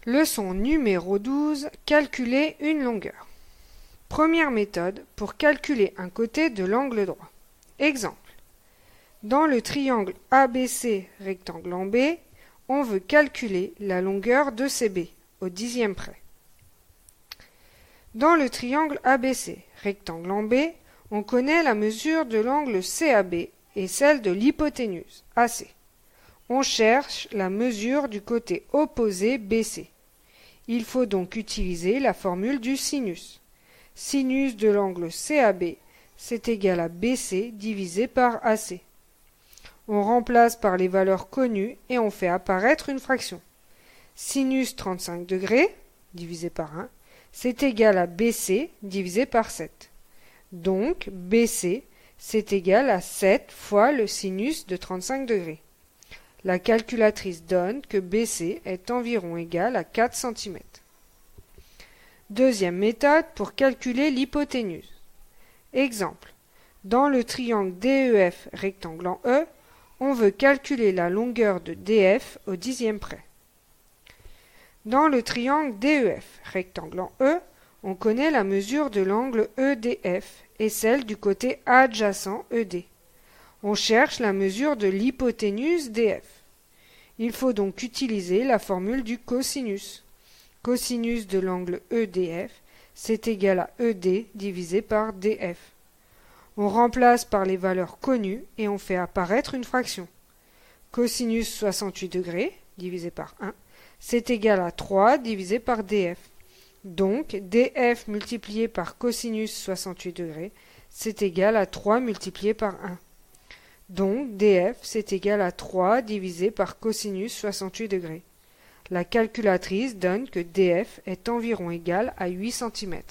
Leçon numéro 12. Calculer une longueur. Première méthode pour calculer un côté de l'angle droit. Exemple. Dans le triangle ABC rectangle en B, on veut calculer la longueur de CB au dixième près. Dans le triangle ABC rectangle en B, on connaît la mesure de l'angle CAB et celle de l'hypoténuse AC. On cherche la mesure du côté opposé BC. Il faut donc utiliser la formule du sinus. Sinus de l'angle CAB, c'est égal à BC divisé par AC. On remplace par les valeurs connues et on fait apparaître une fraction. Sinus 35 degrés, divisé par 1, c'est égal à BC divisé par 7. Donc, BC, c'est égal à 7 fois le sinus de 35 degrés. La calculatrice donne que BC est environ égal à 4 cm. Deuxième méthode pour calculer l'hypoténuse. Exemple. Dans le triangle DEF rectangle en E, on veut calculer la longueur de DF au dixième près. Dans le triangle DEF rectangle en E, on connaît la mesure de l'angle EDF et celle du côté adjacent ED. On cherche la mesure de l'hypoténuse DF. Il faut donc utiliser la formule du cosinus. Cosinus de l'angle EDF, c'est égal à ED divisé par DF. On remplace par les valeurs connues et on fait apparaître une fraction. Cosinus 68 degrés divisé par 1, c'est égal à 3 divisé par DF. Donc, DF multiplié par cosinus 68 degrés, c'est égal à 3 multiplié par 1. Donc, DF, c'est égal à 3 divisé par cosinus 68 degrés. La calculatrice donne que DF est environ égal à 8 cm.